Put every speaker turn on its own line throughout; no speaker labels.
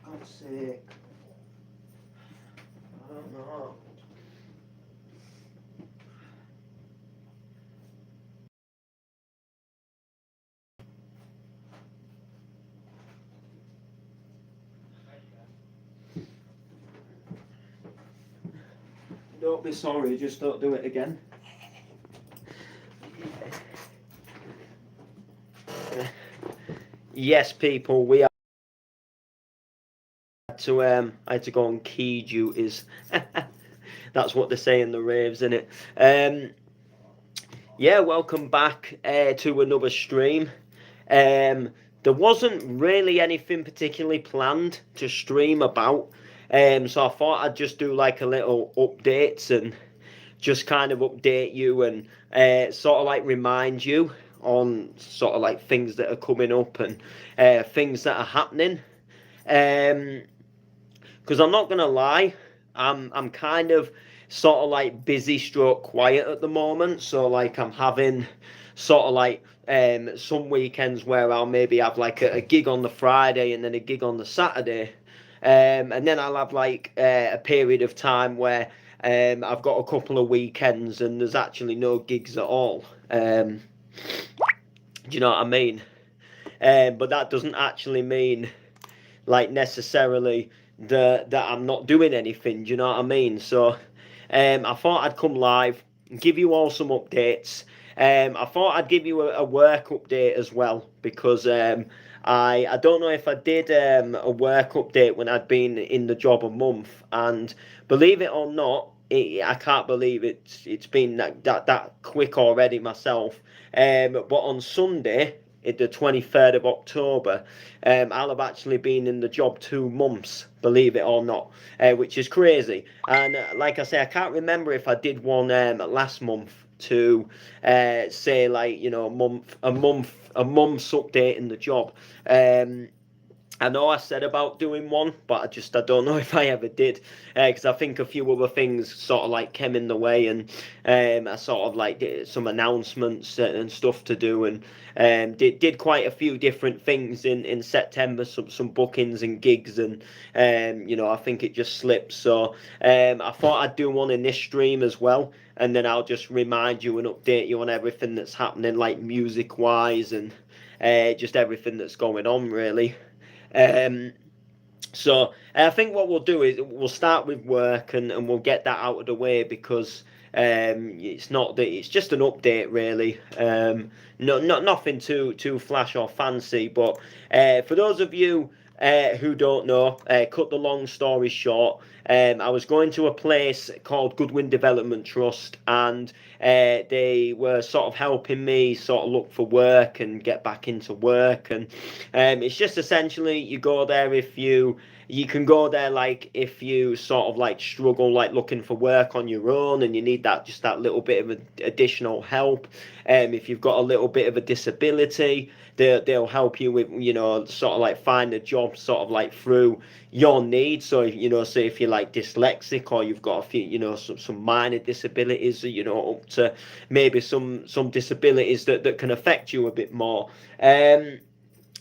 God's sake. I don't know. Don't be sorry, just don't do it again. Yes, people, we I had to go on key duties. That's what they say in the raves, innit? Yeah, welcome back to another stream. There wasn't really anything particularly planned to stream about, so I thought I'd just do like a little updates and just kind of update you and sort of like remind you on sort of like things that are coming up and things that are happening. Because I'm not gonna lie, I'm kind of sort of like busy stroke quiet at the moment. So like I'm having sort of like some weekends where I'll maybe have like a gig on the Friday and then a gig on the Saturday. And then I'll have like a period of time where I've got a couple of weekends and there's actually no gigs at all. Do you know what I mean? But that doesn't actually mean like necessarily that I'm not doing anything. Do you know what I mean? So I thought I'd come live, give you all some updates. I thought I'd give you a work update as well because I don't know if I did a work update when I'd been in the job a month, and believe it or not, I can't believe it's been that quick already myself. But on Sunday, the 23rd of October, I'll have actually been in the job 2 months, believe it or not, which is crazy. And like I say, I can't remember if I did one last month to say like a month's update in the job. I know I said about doing one, but I don't know if I ever did, because I think a few other things sort of like came in the way, and I sort of like did some announcements and stuff to do, and did quite a few different things in September, some bookings and gigs, and I think it just slipped. So I thought I'd do one in this stream as well, and then I'll just remind you and update you on everything that's happening, like music wise, and just everything that's going on really. Um, so I think what we'll do is we'll start with work and we'll get that out of the way because it's not that it's just an update really. Not nothing too flash or fancy, but for those of you who don't know, cut the long story short, I was going to a place called Goodwin Development Trust, and they were sort of helping me sort of look for work and get back into work. And it's just essentially you go there if you can go there like if you sort of like struggle like looking for work on your own and you need that little bit of additional help. If you've got a little bit of a disability, they'll help you with sort of like find a job sort of like through your needs. So say if you're like dyslexic or you've got a few some minor disabilities, up to maybe some disabilities that can affect you a bit more.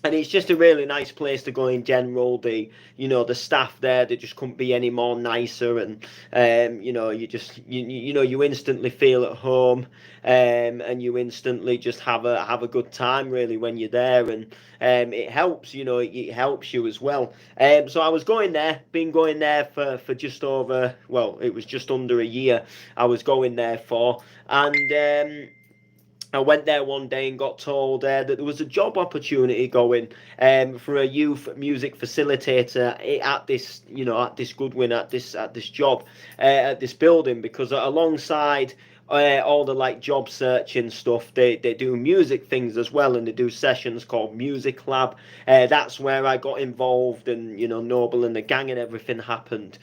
And it's just a really nice place to go in general. The staff there, they just couldn't be any more nicer, and you instantly feel at home, and you instantly just have a good time really when you're there, and it helps. It helps you as well. So I was been going there for just over, well, it was just under a year. I was going there for, and I went there one day and got told that there was a job opportunity going for a youth music facilitator at this Goodwin at this job at this building, because alongside all the like job searching stuff, they do music things as well, and they do sessions called Music Lab. That's where I got involved, and Noble and the gang and everything happened.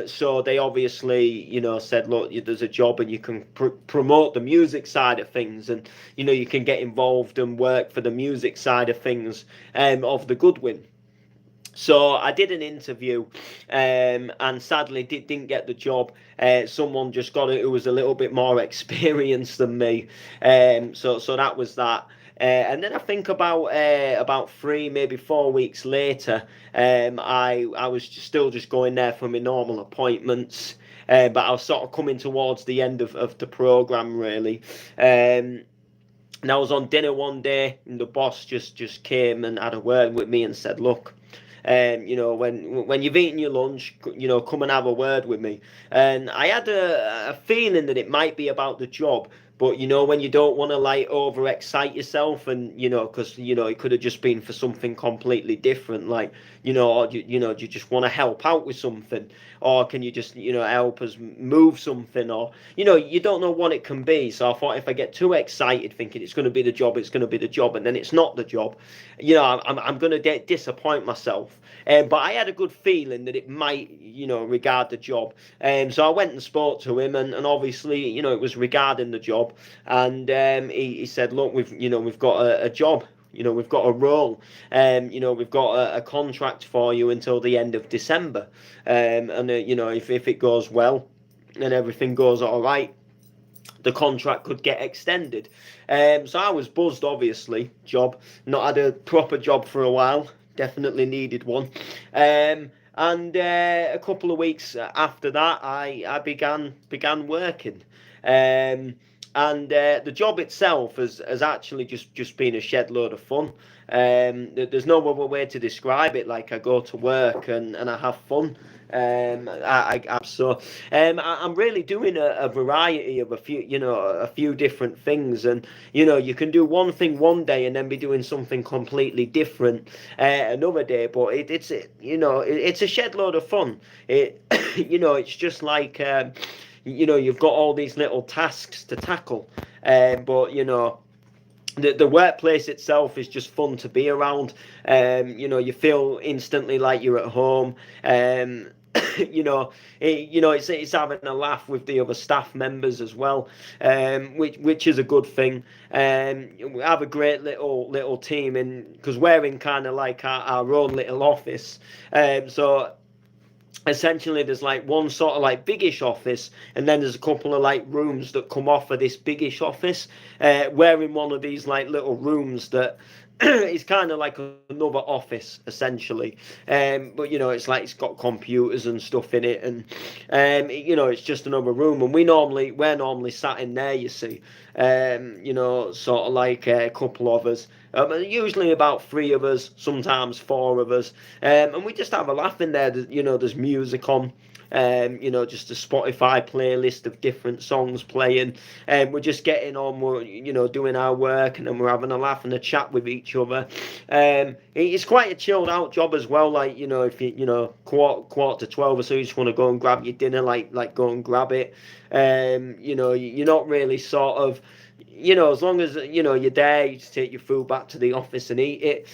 So they obviously said, look, there's a job and you can promote the music side of things, and you can get involved and work for the music side of things of the Goodwin. So I did an interview, and sadly didn't get the job. Someone just got it who was a little bit more experienced than me. So that was that. And then I think about 3, maybe 4 weeks later, I was still just going there for my normal appointments. But I was sort of coming towards the end of the program really. And I was on dinner one day, and the boss just came and had a word with me and said, "Look, when you've eaten your lunch, come and have a word with me." And I had a feeling that it might be about the job, but when you don't want to like overexcite yourself, and because it could have just been for something completely different, like or do you just want to help out with something, or can you just help us move something, or you don't know what it can be. So I thought, if I get too excited thinking it's going to be the job, it's going to be the job, and then it's not the job, I'm going to disappoint myself. But I had a good feeling that it might regard the job. So I went and spoke to him, and obviously it was regarding the job. And he said, "Look, we've got a job. We've got a role. We've got a contract for you until the end of December. And if it goes well and everything goes all right, the contract could get extended." So I was buzzed, obviously. Not had a proper job for a while. Definitely needed one. And a couple of weeks after that, I began working. And the job itself has actually just been a shed load of fun. There's no other way to describe it. Like, I go to work and I have fun. I'm really doing a variety of a few different things, and you can do one thing one day and then be doing something completely different another day. But it's a shed load of fun. It's just like you've got all these little tasks to tackle, but the workplace itself is just fun to be around. You feel instantly like you're at home. It's having a laugh with the other staff members as well, which is a good thing. We have a great little team, because we're in kind of like our own little office. So essentially there's like one sort of like biggish office, and then there's a couple of like rooms that come off of this biggish office. We're in one of these like little rooms that is kind of like another office essentially. But it's like it's got computers and stuff in it, and it's just another room, and we're normally sat in there, you see. Sort of like a couple of us, usually about 3 of us, sometimes 4 of us, and we just have a laugh in there. There's music on, just a Spotify playlist of different songs playing, and we're just getting on, we're doing our work, and then we're having a laugh and a chat with each other. It's quite a chilled out job as well. Like, if you quarter to 12 or so, you just want to go and grab your dinner, like go and grab it. You're not really sort of, as long as you're there, you just take your food back to the office and eat it.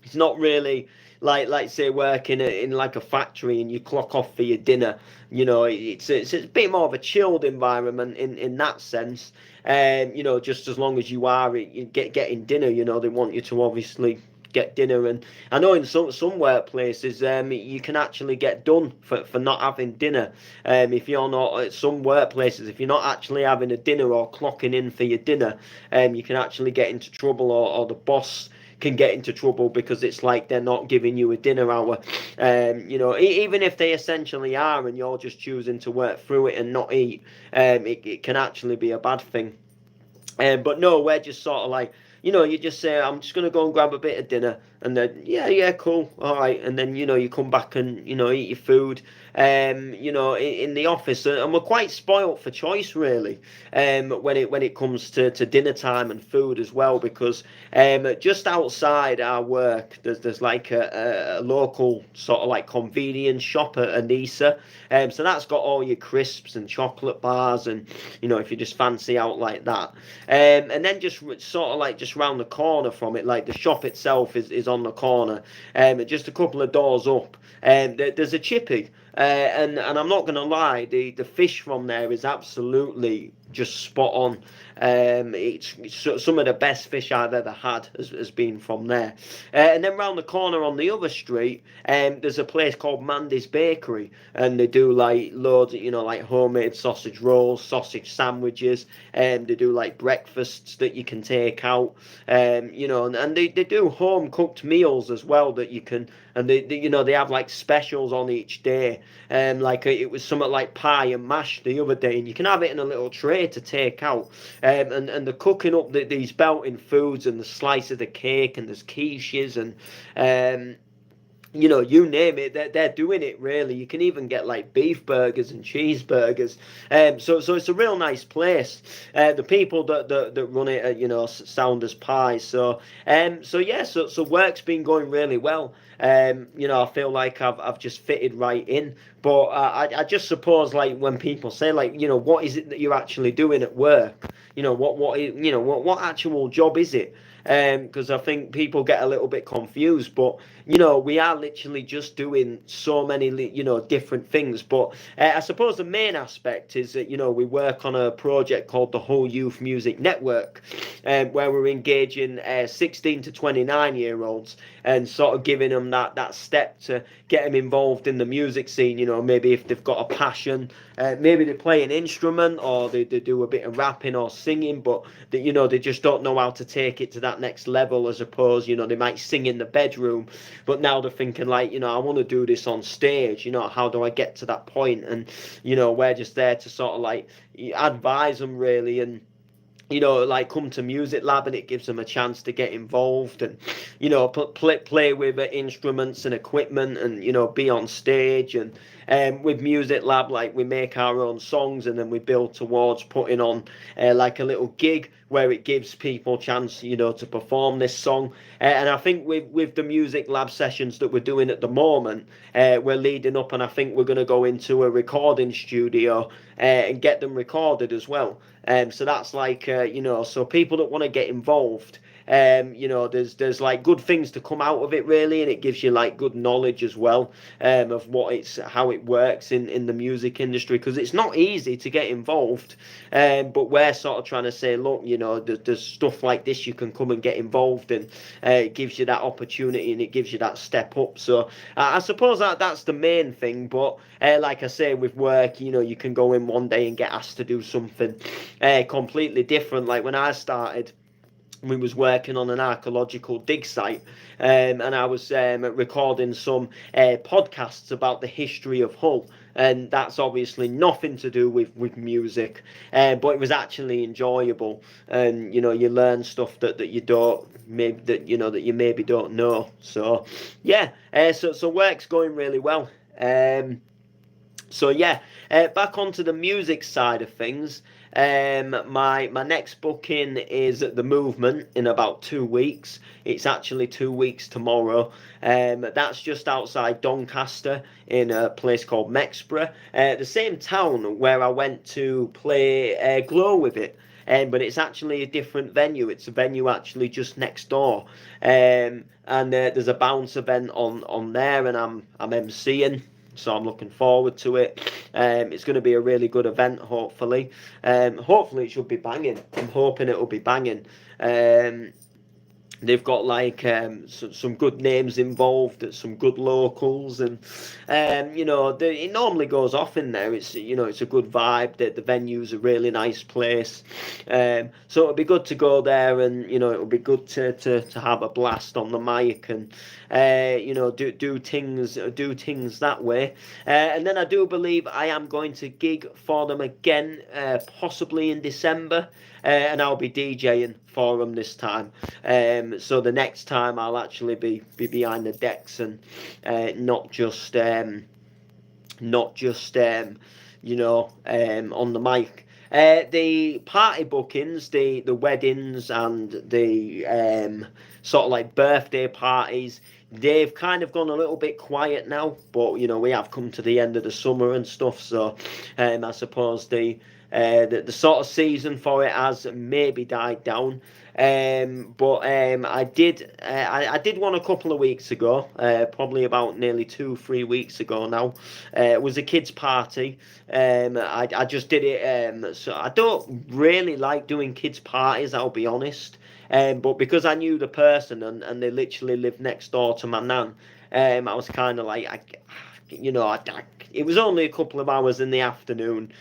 It's not really like say working in like a factory and you clock off for your dinner. It's a bit more of a chilled environment in that sense. Just as long as you are getting dinner, they want you to obviously get dinner. And I know in some workplaces, you can actually get done for not having dinner. If you're not at some workplaces, if you're not actually having a dinner or clocking in for your dinner, you can actually get into trouble, or the boss can get into trouble, because it's like they're not giving you a dinner hour. Even if they essentially are, and you're just choosing to work through it and not eat, it can actually be a bad thing. But no, we're just sort of like, you just say, "I'm just going to go and grab a bit of dinner," and then, yeah, cool, all right. And then, you come back and, eat your food, in the office. And we're quite spoilt for choice, really, when it comes to dinner time and food as well, because just outside our work, there's like a local sort of like convenience shop at Anissa. So that's got all your crisps and chocolate bars, and, if you just fancy out like that. And then just sort of like just round the corner from it, like the shop itself is on the corner, just a couple of doors up, there's a chippy. And I'm not going to lie, the fish from there is absolutely just spot on. It's some of the best fish I've ever had has been from there. And then round the corner on the other street, there's a place called Mandy's Bakery, and they do like loads of, like homemade sausage rolls, sausage sandwiches, and they do like breakfasts that you can take out, and they do home cooked meals as well that you can, and they have like specials on each day. Like it was something like pie and mash the other day, and you can have it in a little tray to take out. And they're cooking up these belting foods, and the slice of the cake, and there's quiches, and you name it, they're doing it really. You can even get like beef burgers and cheeseburgers. So it's a real nice place. The people that run it, sound as pies. So work's been going really well. I feel like I've just fitted right in. But I just suppose, like, when people say, like, what is it that you're actually doing at work? What actual job is it? Because I think people get a little bit confused, but we are literally just doing so many different things. But I suppose the main aspect is that we work on a project called the Hull Youth Music Network, where we're engaging 16 to 29-year-olds and sort of giving them that step to get them involved in the music scene. Maybe if they've got a passion, maybe they play an instrument, or they do a bit of rapping or singing, but they just don't know how to take it to that next level. As opposed, they might sing in the bedroom, but now they're thinking, like, I want to do this on stage. How do I get to that point? And we're just there to sort of like advise them really, and like come to Music Lab, and it gives them a chance to get involved and play with instruments and equipment, and be on stage. And with Music Lab, like, we make our own songs, and then we build towards putting on like a little gig where it gives people a chance to perform this song. And I think with the Music Lab sessions that we're doing at the moment, we're leading up, and I think we're going to go into a recording studio and get them recorded as well. So that's like, so people that want to get involved, there's like good things to come out of it really, and it gives you like good knowledge as well, of how it works in the music industry, because it's not easy to get involved. But we're sort of trying to say, look, there's stuff like this you can come and get involved in. It gives you that opportunity, and it gives you that step up. So I suppose that's the main thing. But like I say, with work, you can go in one day and get asked to do something completely different. Like when I started, we was working on an archaeological dig site, and I was recording some podcasts about the history of Hull, and that's obviously nothing to do with music, but it was actually enjoyable, and you learn stuff that you don't maybe that you maybe don't know. So yeah, so work's going really well. Back onto the music side of things. My next booking is at the Movement in about 2 weeks. It's actually 2 weeks tomorrow. That's just outside Doncaster in a place called Mexborough, the same town where I went to play Glow with It. But it's actually a different venue. It's a venue actually just next door. And there's a bounce event on there, and I'm MCing. So I'm looking forward to it. It's going to be a really good event, hopefully. Hopefully it should be banging. I'm hoping it will be banging. They've got like some good names involved, some good locals, and it normally goes off in there. It's it's a good vibe. The venue's a really nice place, so it'll be good to go there, and it'll be good to have a blast on the mic, and do things that way. And then I do believe I am going to gig for them again, possibly in December. And I'll be DJing for them this time. So the next time I'll actually be behind the decks, and not just on the mic. The party bookings, the weddings, and the sort of like birthday parties, they've kind of gone a little bit quiet now. But we have come to the end of the summer and stuff, so I suppose the sort of season for it has maybe died down. I did one a couple of weeks ago, probably about nearly 2, 3 weeks ago now. It was a kids' party. I just did it. So I don't really like doing kids' parties, I'll be honest. But because I knew the person and they literally lived next door to my nan, I was kind of like, it was only a couple of hours in the afternoon.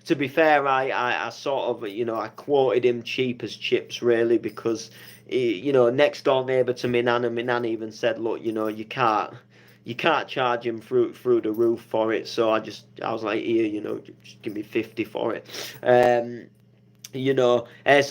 To be fair, I sort of, I quoted him cheap as chips, really, because, next door neighbour to my nan, and my nan even said, look, you can't charge him through the roof for it. So I was like, here, just give me 50 for it. So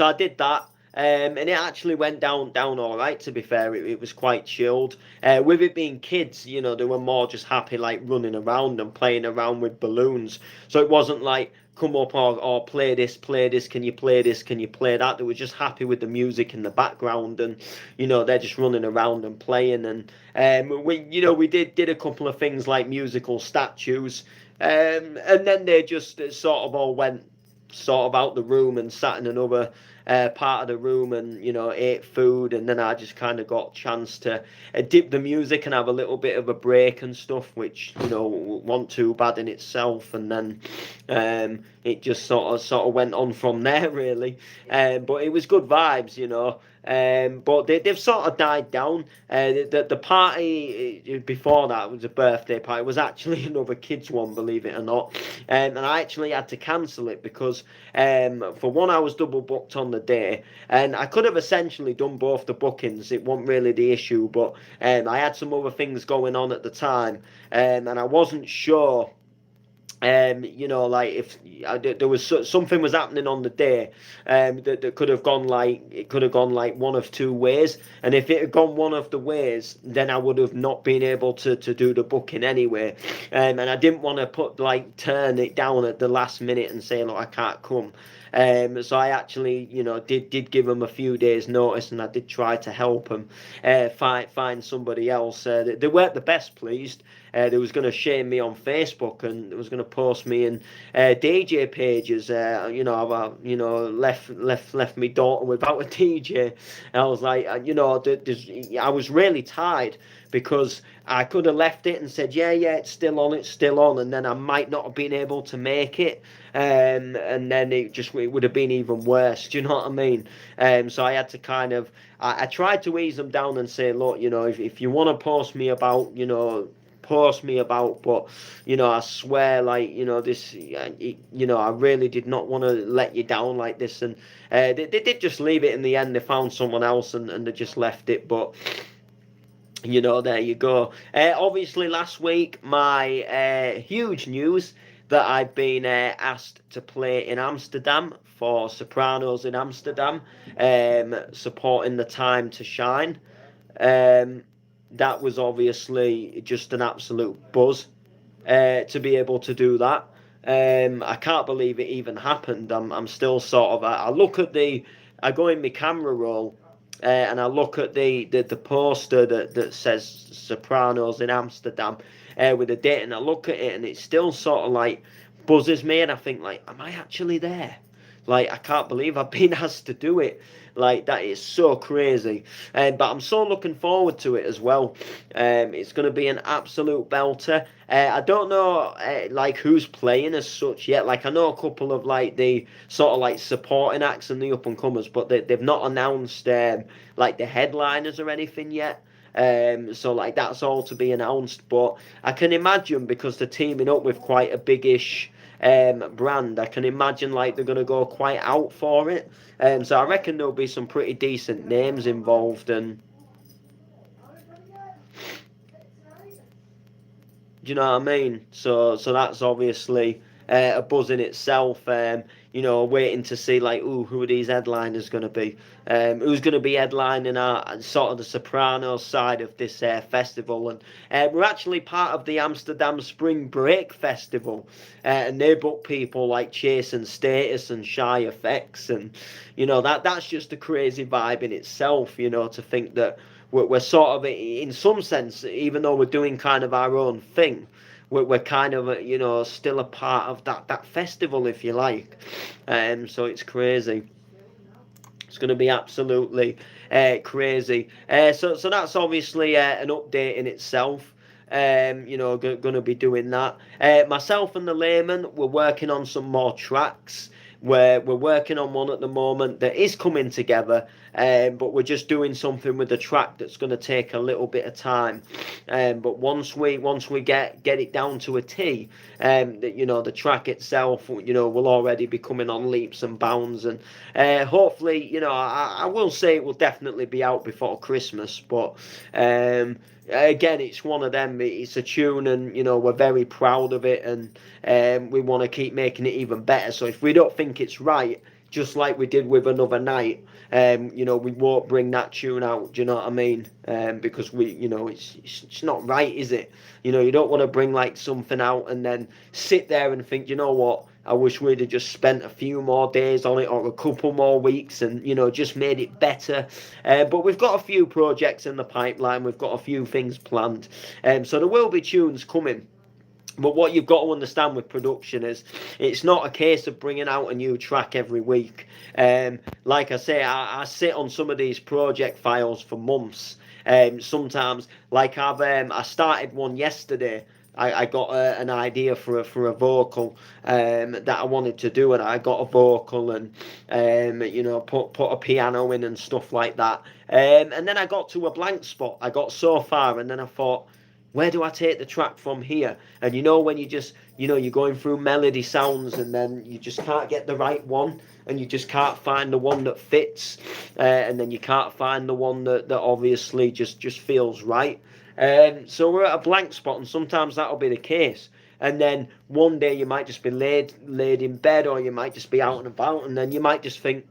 I did that. And it actually went down all right. To be fair, it was quite chilled. With it being kids, they were more just happy, like running around and playing around with balloons. So it wasn't like come up or play this, play this. Can you play this? Can you play that? They were just happy with the music in the background, and they're just running around and playing. And we did a couple of things like musical statues, and then they just sort of all went sort of out the room and sat in another part of the room and ate food, and then I just kind of got a chance to dip the music and have a little bit of a break and stuff, which wasn't too bad in itself. And then it just sort of went on from there, really. But it was good vibes. But they've sort of died down. The party before that was a birthday party. It was actually another kids one, believe it or not. And I actually had to cancel it because, for one, I was double booked on the day, and I could have essentially done both the bookings. It wasn't really the issue, but I had some other things going on at the time, and I wasn't sure. Like if there was something was happening on the day, that could have gone like it could have gone like one of two ways, and if it had gone one of the ways, then I would have not been able to do the booking anyway, and I didn't want to turn it down at the last minute and say, look, I can't come. So I actually, did give them a few days' notice, and I did try to help them find somebody else. They weren't the best pleased. They was going to shame me on Facebook, and they was going to post me in DJ pages. Left me daughter without a DJ. And I was like, I was really tired because I could have left it and said, yeah, it's still on, and then I might not have been able to make it, and then it would have been even worse. Do you know what I mean? So I had to kind of, I tried to ease them down and say, look, if you want to post me about, but I swear, like, this, I really did not want to let you down like this. And they did just leave it in the end. They found someone else, and they just left it. But there you go. Obviously, last week, my huge news that I've been asked to play in Amsterdam for Sopranos in Amsterdam, supporting the Time to Shine. That was obviously just an absolute buzz to be able to do that. I can't believe it even happened. I'm still sort of. I go in my camera roll, and I look at the poster that says Sopranos in Amsterdam, with a date, and I look at it, and it still sort of like buzzes me, and I think, like, am I actually there? Like, I can't believe I've been asked to do it. Like, that is so crazy. But I'm so looking forward to it as well. It's going to be an absolute belter. I don't know, like, who's playing as such yet. Like, I know a couple of, like, the sort of, like, supporting acts and the up-and-comers, but they've not announced, like, the headliners or anything yet. So, like, that's all to be announced. But I can imagine, because they're teaming up with quite a big-ish brand, I can imagine, like, they're going to go quite out for it. So I reckon there'll be some pretty decent names involved, and do you know what I mean? So that's obviously a buzz in itself. Waiting to see, like, who are these headliners going to be? Who's going to be headlining our sort of the Sopranos side of this festival? And we're actually part of the Amsterdam Spring Break Festival, and they book people like Chase and Status and Shy FX, and that's just a crazy vibe in itself. To think that we're sort of, in some sense, even though we're doing kind of our own thing, we're kind of, still a part of that festival, if you like. So it's crazy. It's going to be absolutely crazy. So that's obviously an update in itself. Going to be doing that. Myself and the Layman, we're working on some more tracks. We're working on one at the moment that is coming together, but we're just doing something with the track that's going to take a little bit of time. But once we get it down to a T, the track itself, will already be coming on leaps and bounds, and hopefully, I will say it will definitely be out before Christmas, but. Again, it's one of them. It's a tune, and we're very proud of it, and we want to keep making it even better. So if we don't think it's right, just like we did with Another Night, we won't bring that tune out. Do you know what I mean? Because it's not right, is it? You don't want to bring like something out and then sit there and think, you know what? I wish we'd have just spent a few more days on it or a couple more weeks and, just made it better. But we've got a few projects in the pipeline. We've got a few things planned. So there will be tunes coming. But what you've got to understand with production is it's not a case of bringing out a new track every week. Like I say, I sit on some of these project files for months. Sometimes, like I started one yesterday. I got an idea for a vocal that I wanted to do, and I got a vocal and put a piano in and stuff like that. And then I got to a blank spot. I got so far, and then I thought, where do I take the track from here? And when you just you're going through melody sounds, and then you just can't get the right one, and you just can't find the one that fits, and then you can't find the one that obviously just feels right. So we're at a blank spot, and sometimes that'll be the case. And then one day you might just be laid in bed, or you might just be out and about, and then you might just think,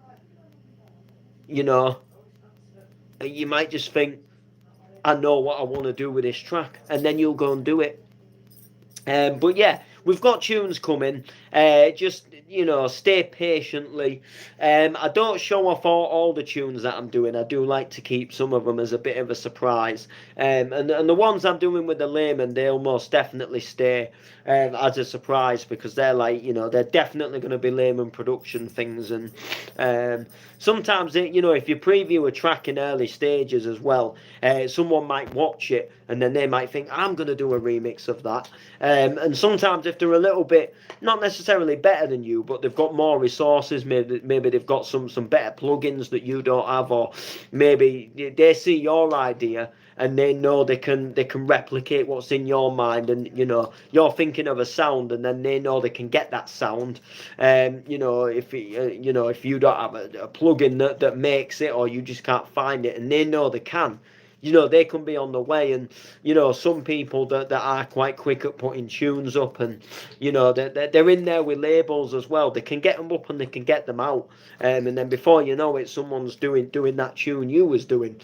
I know what I want to do with this track, and then you'll go and do it. But yeah, we've got tunes coming. Just stay patiently. I don't show off all the tunes that I'm doing. I do like to keep some of them as a bit of a surprise. And the ones I'm doing with the Layman, they'll most definitely stay as a surprise, because they're like, they're definitely going to be Layman production things. And sometimes if you preview a track in early stages as well, someone might watch it and then they might think, I'm going to do a remix of that. And sometimes if they're a little bit, not necessarily better than you, but they've got more resources, maybe they've got some better plugins that you don't have, or maybe they see your idea and they know they can replicate what's in your mind, and you're thinking of a sound, and then they know they can get that sound. If you don't have a plugin that makes it, or you just can't find it, and they know they can. They can be on the way. And some people that are quite quick at putting tunes up, and they're in there with labels as well. They can get them up and they can get them out, and then before you know it, someone's doing that tune you was doing.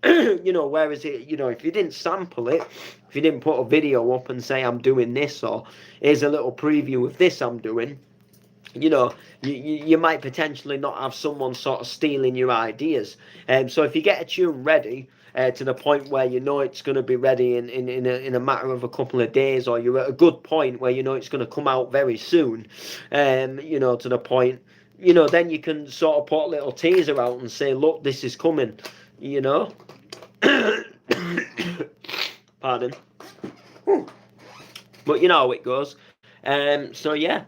Whereas if you didn't sample it, if you didn't put a video up and say I'm doing this, or here's a little preview of this I'm doing, you might potentially not have someone sort of stealing your ideas. So if you get a tune ready to the point where it's going to be ready in a matter of a couple of days, or you're at a good point where it's going to come out very soon, to the point, then you can sort of put a little teaser out and say, look, this is coming, Pardon. But you know how it goes. So yeah.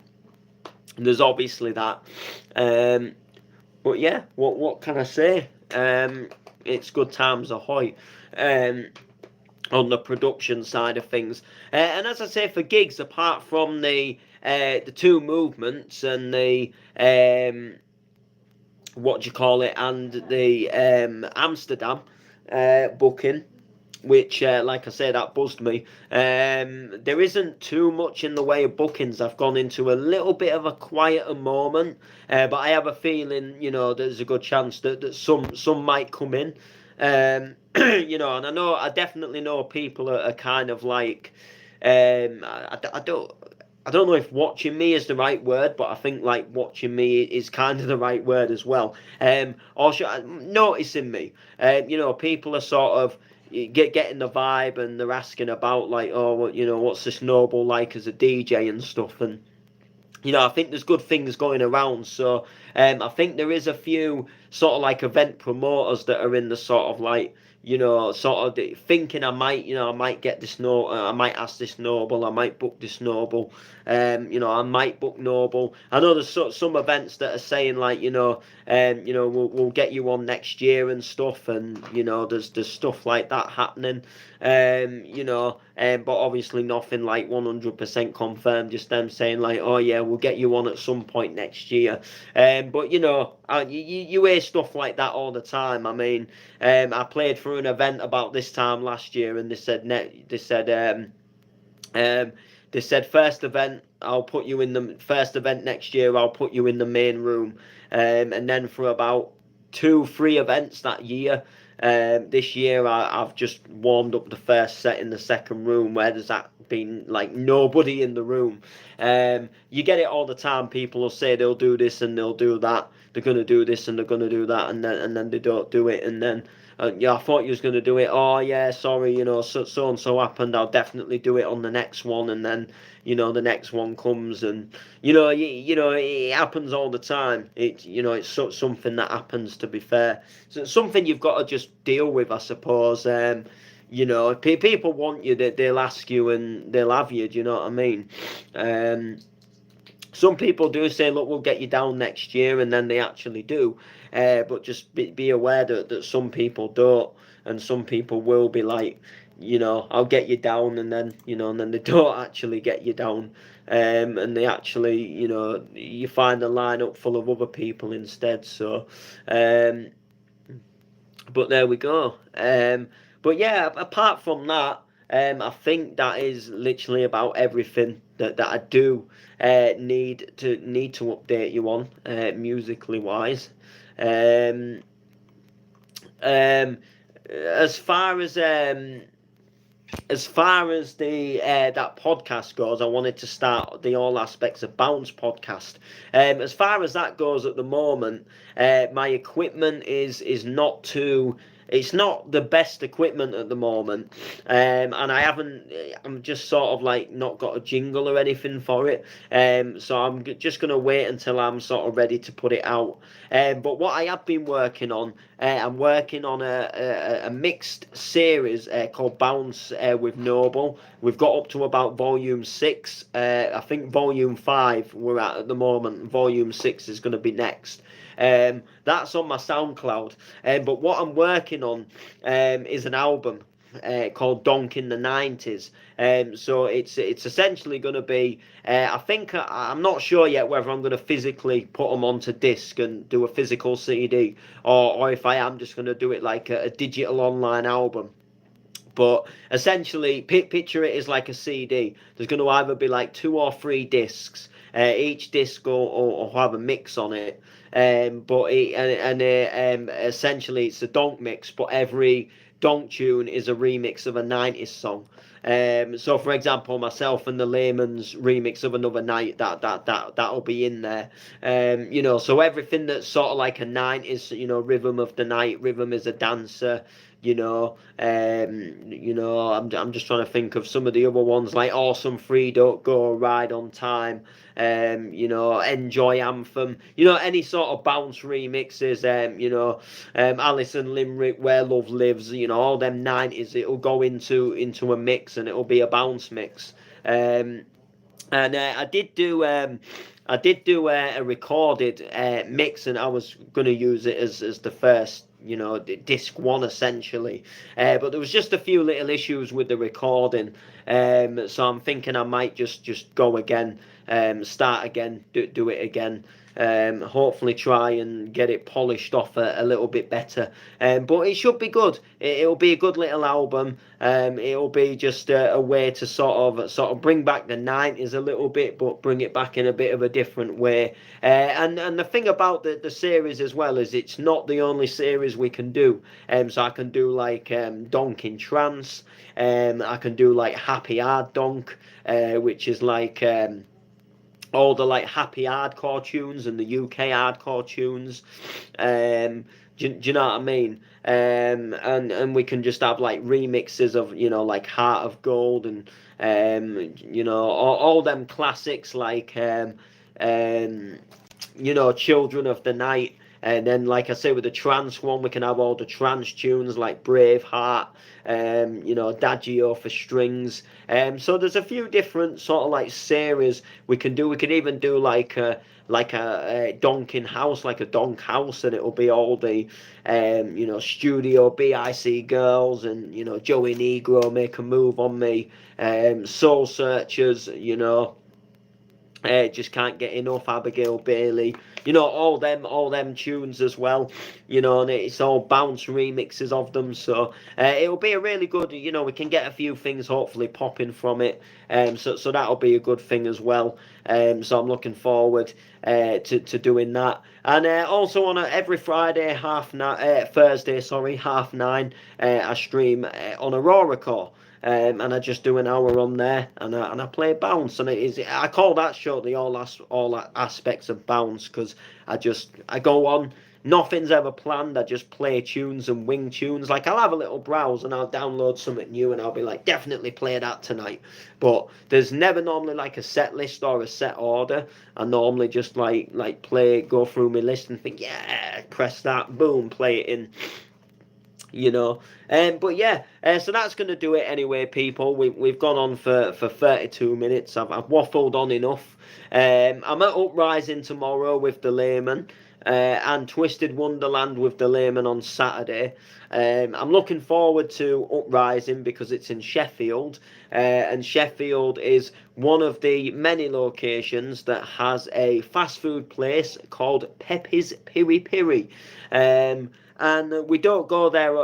There's obviously that, but yeah, what can I say? It's good times ahoy on the production side of things, and as I say, for gigs, apart from the two movements and the and the Amsterdam booking, which, like I said, that buzzed me. There isn't too much in the way of bookings. I've gone into a little bit of a quieter moment, but I have a feeling, there's a good chance that some might come in. And I definitely know people are kind of like, I don't know if watching me is the right word, but I think like watching me is kind of the right word as well. Or noticing me. People are sort of getting the vibe, and they're asking about like, oh, what's this Noble like as a DJ and stuff, and I think there's good things going around. So I think there is a few sort of like event promoters that are in the sort of like, sort of thinking I might get this I might ask this Noble, I might book this Noble, I might book Noble. I know there's some events that are saying like, we'll get you on next year and stuff, and there's stuff like that happening, but obviously nothing like 100% confirmed. Just them saying like, oh yeah, we'll get you on at some point next year. But you hear stuff like that all the time. I mean, I played for an event about this time last year, and they said first event I'll put you in the first event next year. I'll put you in the main room, and then for about 2-3 events that year. This year I've just warmed up the first set in the second room where there's been like nobody in the room. You get it all the time. People will say they'll do this and they'll do that. They're gonna do this and they're gonna do that, and then they don't do it, and then. Yeah, I thought you was going to do it. Oh, yeah, sorry, so and so happened. I'll definitely do it on the next one. And then, the next one comes, and it happens all the time. It's something that happens. To be fair, so it's something you've got to just deal with, I suppose. People want you, they'll ask you, and they'll have you. Do you know what I mean? Some people do say, look, we'll get you down next year, and then they actually do. But just be aware that some people don't, and some people will be like, I'll get you down, and then, and then they don't actually get you down. And they actually, you find a lineup full of other people instead. So, but there we go. But yeah, apart from that, I think that is literally about everything that I do need to update you on, musically wise. Um, as far as the that podcast goes, I wanted to start the All Aspects of Bounce podcast. As far as that goes at the moment, my equipment is not too. It's not the best equipment at the moment, and I'm just sort of like not got a jingle or anything for it. So I'm just gonna wait until I'm sort of ready to put it out. But what I have been working on, I'm working on a mixed series called Bounce with Noble. We've got up to about volume 6. I think volume 5 we're at the moment. Volume 6 is going to be next. That's on my SoundCloud. But what I'm working on is an album called Donk in the 90s. So it's essentially going to be, I think, I'm not sure yet whether I'm going to physically put them onto disc and do a physical CD, or if I am just going to do it like a digital online album. But essentially, picture it as like a CD. There's going to either be like 2 or 3 discs. Each disc will have a mix on it. Essentially, it's a donk mix, but every donk tune is a remix of a 90s song. So for example, myself and the Layman's remix of Another Night, that'll be in there. So everything that's sort of like a 90s, rhythm of the night, rhythm is a dancer. I'm just trying to think of some of the other ones like Awesome Free, Don't Go, Ride on Time, Enjoy Anthem, any sort of bounce remixes, Alison Limerick, Where Love Lives, all them 90s, it'll go into a mix, and it'll be a bounce mix. And I did do a recorded mix, and I was going to use it as the first, disc 1 essentially. But there was just a few little issues with the recording. So I'm thinking I might just go again, start again, do it again. Hopefully try and get it polished off a little bit better. But it should be good. It'll be a good little album. It'll be just a way to sort of bring back the 90s a little bit, but bring it back in a bit of a different way. And the thing about the series as well is it's not the only series we can do. So I can do like Donk in Trance. I can do like Happy Hard Donk, which is like all the like happy hardcore tunes and the UK hardcore tunes. Do you know what I mean? And we can just have like remixes of like Heart of Gold and all them classics like Children of the Night. And then, like I say, with the trance one, we can have all the trance tunes like Braveheart, Adagio for strings. So there's a few different sort of like series we can do. We can even do like a donking house, like a donk house, and it'll be all the Studio BIC girls and Joey Negro, Make a Move on Me, Soul Searchers, just can't get enough, Abigail Bailey, all them tunes as well, and it's all bounce remixes of them. So it'll be a really good, we can get a few things hopefully popping from it. So that'll be a good thing as well. So I'm looking forward to doing that. And also on every Friday, Thursday, sorry, 9:30, I stream on Aurora Core. And I just do an hour on there, and I play bounce, and I call that show the all aspects of bounce, because I go on, nothing's ever planned. I just play tunes and wing tunes. Like, I'll have a little browse and I'll download something new, and I'll be like, definitely play that tonight. But there's never normally like a set list or a set order. I normally just like go through my list and think, yeah, press that, boom, play it in. But yeah, so that's going to do it anyway, people. We've gone on for 32 minutes. I've waffled on enough. I'm at Uprising tomorrow with the Layman, and Twisted Wonderland with the Layman on Saturday. I'm looking forward to Uprising because it's in Sheffield, and Sheffield is one of the many locations that has a fast food place called Pepe's Piri Piri. And we don't go there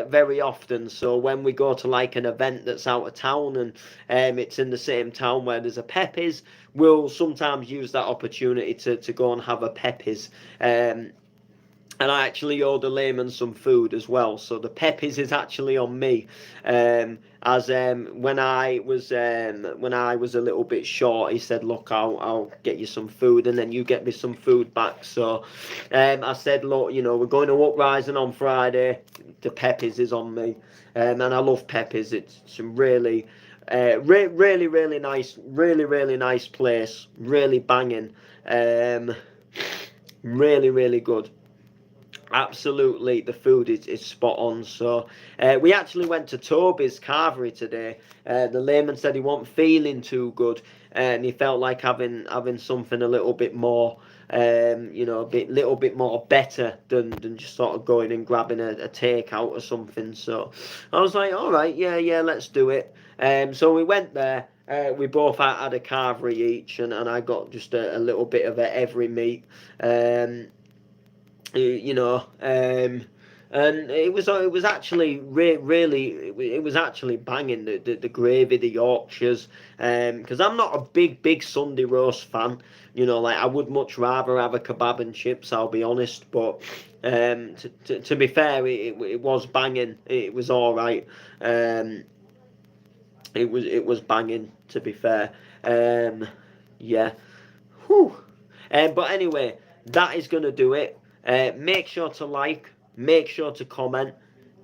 very often. So when we go to like an event that's out of town, and it's in the same town where there's a Pepe's, we'll sometimes use that opportunity to go and have a Pepe's. And I actually owe the Layman some food as well. So the Pepe's is actually on me. When I was a little bit short, he said, "Look, I'll get you some food, and then you get me some food back." So I said, "Look, we're going to Uprising on Friday. The Pepe's is on me, and I love Pepe's. It's some really, really nice, really nice place. Really banging, really good." Absolutely, the food is spot on. So we actually went to Toby's Carvery today. The Layman said he wasn't feeling too good, and he felt like having something a little bit more, little bit more better than just sort of going and grabbing a takeout or something. So I was like, all right, yeah, let's do it. So we went there. We both had a carvery each, and I got just a little bit of every meat. And it was actually it was actually banging, the gravy, the Yorkshires, because I'm not a big Sunday roast fan. Like, I would much rather have a kebab and chips, I'll be honest. But to be fair, it was banging. It was all right. It was banging, to be fair. Yeah. Whew. But anyway, that is gonna do it. Make sure to like, make sure to comment,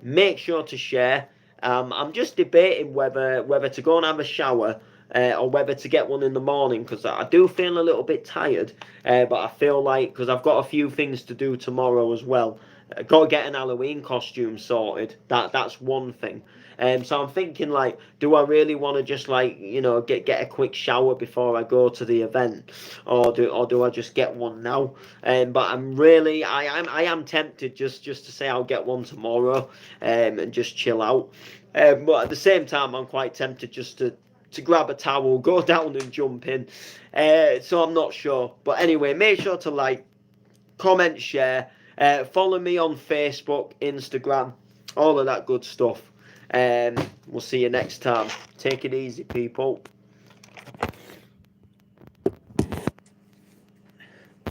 make sure to share. I'm just debating whether to go and have a shower, or whether to get one in the morning, because I do feel a little bit tired, but I feel like, because I've got a few things to do tomorrow as well. Got to get an Halloween costume sorted. That's one thing. So I'm thinking, like, do I really want to just get a quick shower before I go to the event, or do I just get one now? But I am tempted just to say I'll get one tomorrow, and just chill out. But at the same time, I'm quite tempted just to grab a towel, go down and jump in. So I'm not sure. But anyway, make sure to like, comment, share, follow me on Facebook, Instagram, all of that good stuff. We'll see you next time. Take it easy, people.